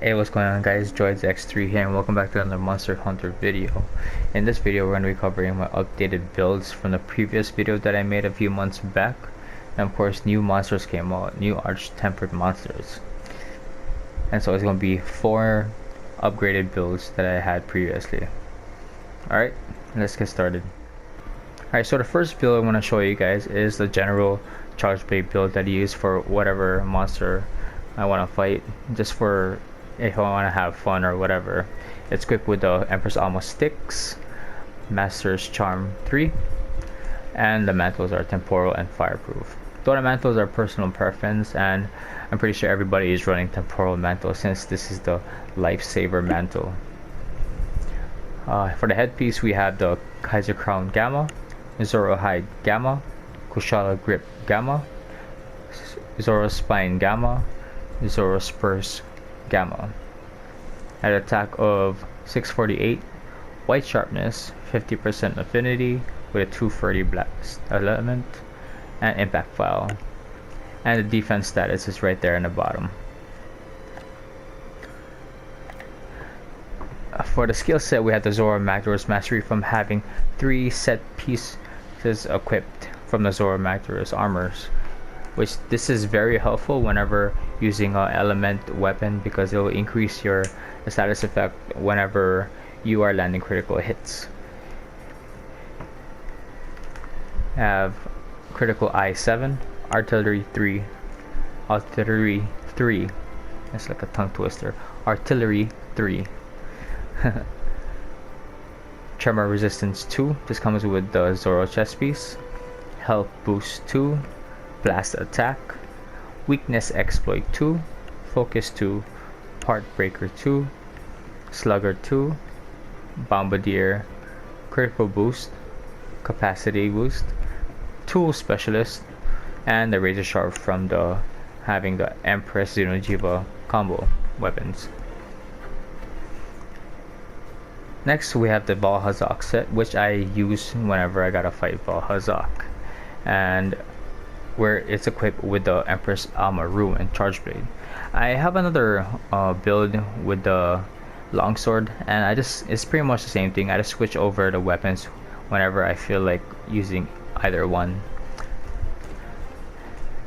Hey, what's going on guys, Droids X3 here and welcome back to another Monster Hunter video. In this video we're going to be covering my updated builds from the previous video that I made a few months back. And of course new monsters came out, new arch-tempered monsters. And so it's going to be 4 upgraded builds that I had previously. Alright, let's get started. Alright, so the first build I'm going to show you guys is the general charge blade build that I use for whatever monster I want to fight, just for if I want to have fun or whatever. It's equipped with the Empress Alma sticks, Master's Charm 3, and the mantles are temporal and fireproof. Though the mantles are personal preference, and I'm pretty sure everybody is running temporal mantle since this is the lifesaver mantle. For the headpiece we have the Kaiser Crown Gamma, Zoro Hide Gamma, Kushala Grip Gamma, Zoro Spine Gamma, Zoro Spurs Gamma. At attack of 648, white sharpness, 50% affinity with a 230 blast element, and impact file. And the defense status is right there in the bottom. For the skill set, we have the Zoro Magdaros Mastery from having 3 set pieces equipped from the Zoro Magdaros armors, which this is very helpful whenever using an element weapon because it will increase your status effect whenever you are landing critical hits. Have critical eye 7, artillery 3, it's like a tongue twister, artillery 3. Tremor resistance 2, this comes with the Zoro chest piece. Health boost 2, blast attack, weakness exploit 2, focus 2, part breaker 2, slugger 2, bombardier, critical boost, capacity boost, tool specialist, and the razor sharp from the having the Empress Xenojiva combo weapons. Next we have the Vaal Hazak set, which I use whenever I gotta fight Vaal Hazak, and where it's equipped with the Empress Alma Ruin charge blade. I have another build with the longsword, and it's pretty much the same thing. I just switch over the weapons whenever I feel like using either one.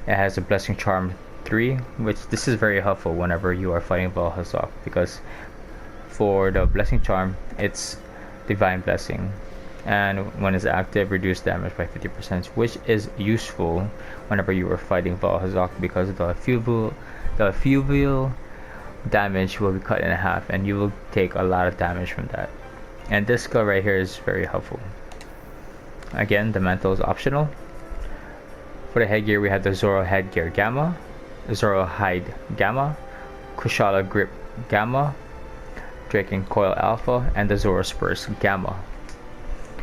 It has a Blessing Charm 3, which this is very helpful whenever you are fighting Vaal Hazak, because for the Blessing Charm it's Divine Blessing, and when it's active, reduce damage by 50%, which is useful whenever you are fighting Vaal Hazak because the fluvial damage will be cut in half and you will take a lot of damage from that. And this skill right here is very helpful. Again, the mantle is optional. For the headgear, we have the Zoro Headgear Gamma, Zoro Hide Gamma, Kushala Grip Gamma, Draken Coil Alpha, and the Zoro Spurs Gamma.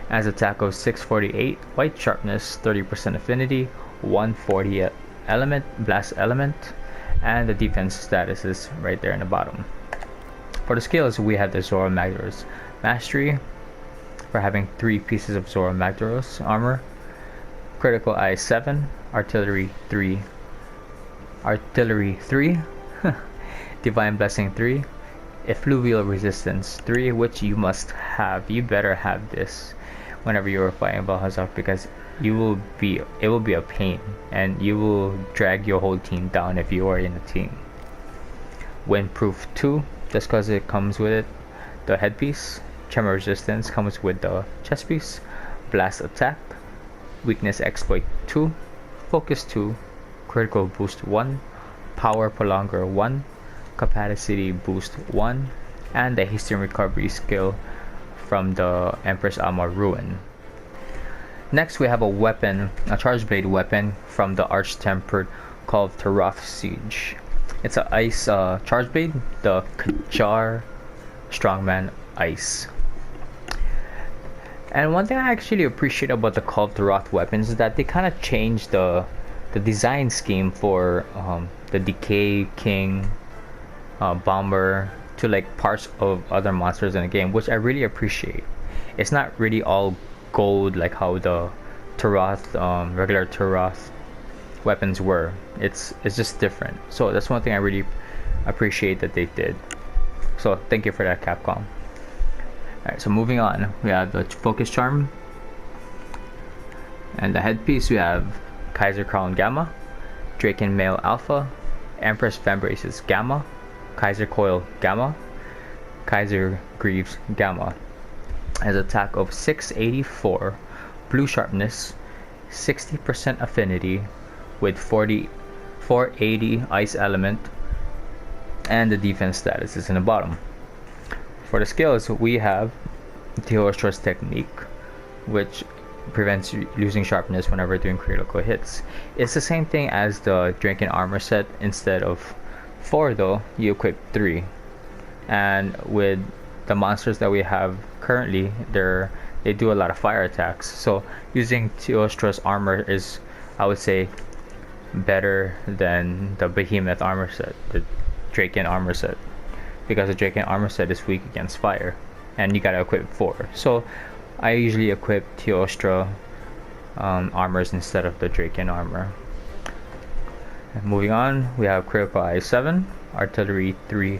As attack of 648, white sharpness, 30% affinity, 140 element, blast element, and the defense status is right there in the bottom. For the skills, we have the Zoro Magdaros Mastery for having 3 pieces of Zoro Magdaros armor, critical eye 7, artillery 3, divine blessing 3, effluvial resistance 3, which you must have. You better have this whenever you are fighting Vaal Hazak because it will be a pain and you will drag your whole team down if you are in a team. Windproof 2, just because it comes with it. The headpiece, tremor resistance comes with the chest piece. Blast attack, weakness exploit 2, focus 2, critical boost 1, power prolonger 1, capacity boost 1, and the haste and recovery skill from the Empress Alma Ruin. Next we have a charge blade weapon from the arch tempered called Taroth Siege. It's an ice charge blade, the Kajar Strongman Ice. And one thing I actually appreciate about the Call of Taroth weapons is that they kind of changed the design scheme for the Decay King Bomber to like parts of other monsters in the game, which I really appreciate. It's not really all gold like how the Taroth, regular Taroth weapons were. It's just different. So that's one thing I really appreciate that they did. So thank you for that, Capcom. Alright, so moving on, we have the Focus Charm. And the headpiece, we have Kaiser Crown Gamma, Draken Mail Alpha, Empress Vambraces Gamma, Kaiser Coil Gamma, Kaiser Greaves Gamma. Has attack of 684, blue sharpness, 60% affinity with 480 ice element, and the defense status is in the bottom. For the skills, we have Teostra's Technique, which prevents losing sharpness whenever doing critical hits. It's the same thing as the Drinking Armor set. Instead of 4 though, you equip 3. And with the monsters that we have currently, they do a lot of fire attacks. So using Teostra's armor is, I would say, better than the Behemoth armor set, the Draken armor set, because the Draken armor set is weak against fire, and you gotta equip 4. So I usually equip Teostra armors instead of the Draken armor. And moving on, we have Critical Eye 7, Artillery 3,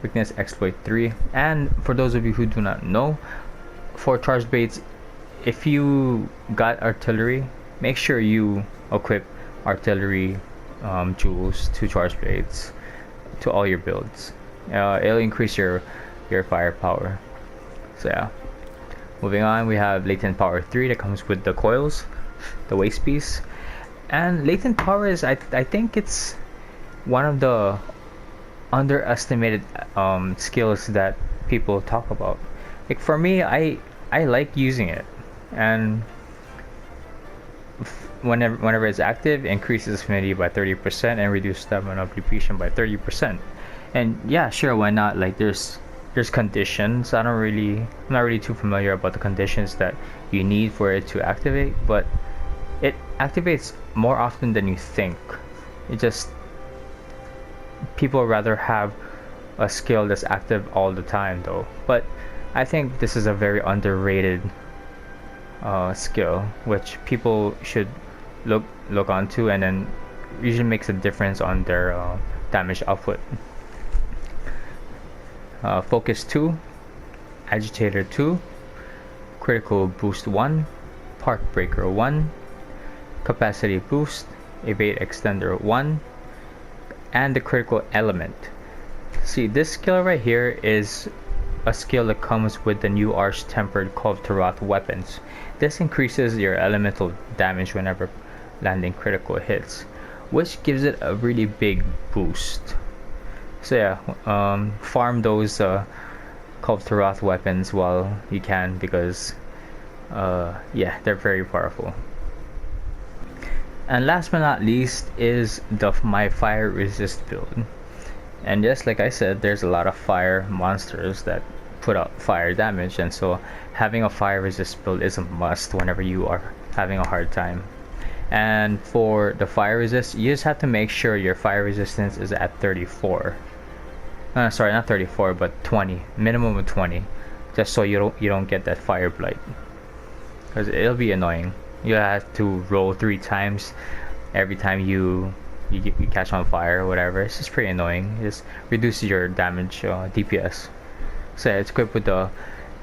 Weakness Exploit 3. And for those of you who do not know, for charge baits, if you got Artillery, make sure you equip Artillery jewels to charge blades to all your builds. It'll increase your firepower. So yeah. Moving on, we have Latent Power 3 that comes with the coils, the waist piece. And Latent Power is, I think it's one of the underestimated skills that people talk about. Like for me, I like using it, and whenever it's active, it increases affinity by 30% and reduces stamina depletion by 30%. And yeah, sure, why not? Like there's conditions. I'm not really too familiar about the conditions that you need for it to activate, but it activates more often than you think. It just, people rather have a skill that's active all the time though. But I think this is a very underrated skill, which people should look onto, and then usually makes a difference on their damage output. Focus 2, Agitator 2, Critical Boost 1, Park Breaker 1, Capacity Boost, Evade Extender 1, and the Critical Element. See, this skill right here is a skill that comes with the new Arch Tempered Kovtaroth weapons. This increases your elemental damage whenever landing critical hits, which gives it a really big boost. So yeah, farm those Kovtaroth weapons while you can, because yeah, they're very powerful. And last but not least is my fire resist build. And just like I said, there's a lot of fire monsters that put out fire damage, and so having a fire resist build is a must whenever you are having a hard time. And for the fire resist, you just have to make sure your fire resistance is at 34. Sorry, not 34, but 20. Minimum of 20, just so you don't get that fire blight, because it'll be annoying. You have to roll 3 times every time you catch on fire or whatever. It's just pretty annoying. It just reduces your damage DPS. So it's equipped with the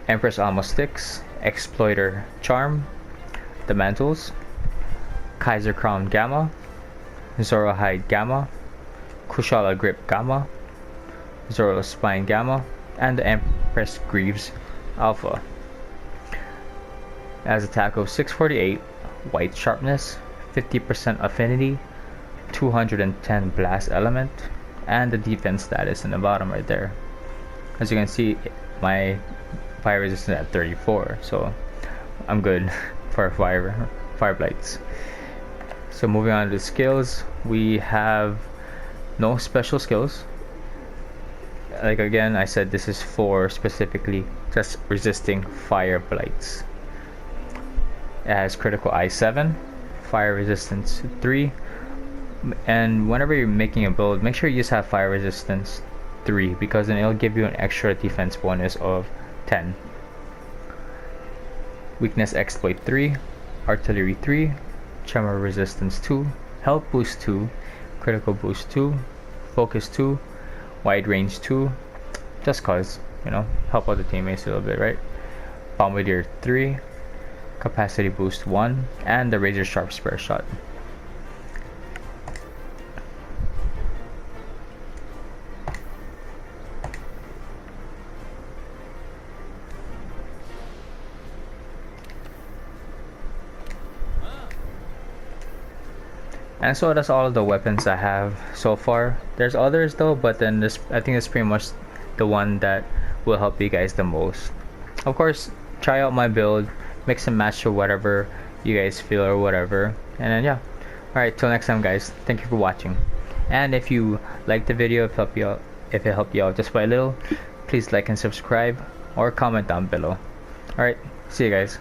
Empress Alma Sticks, Exploiter Charm, the Mantles, Kaiser Crown Gamma, Zoro Hide Gamma, Kushala Grip Gamma, Zoro Spine Gamma, and the Empress Greaves Alpha. It has attack of 648, white sharpness, 50% affinity, 210 blast element, and the defense status in the bottom right there. As you can see, my fire resistance at 34, so I'm good for fire blights. So moving on to the skills, we have no special skills. Like again, I said this is for specifically just resisting fire blights. It has Critical Eye 7, Fire Resistance 3, and whenever you're making a build, make sure you just have Fire Resistance 3, because then it'll give you an extra defense bonus of 10. Weakness Exploit 3, Artillery 3, Tremor Resistance 2, Health Boost 2, Critical Boost 2, Focus 2, Wide range 2, just cause, you know, help out the teammates a little bit, right? Bombardier 3, capacity boost 1, and the razor sharp spare shot. And so that's all of the weapons I have so far. There's others though, but then this, I think it's pretty much the one that will help you guys the most. Of course, try out my build, mix and match to whatever you guys feel or whatever. And then yeah. Alright, till next time guys. Thank you for watching. And if you liked the video, if it helped you out just by a little, please like and subscribe or comment down below. Alright, see you guys.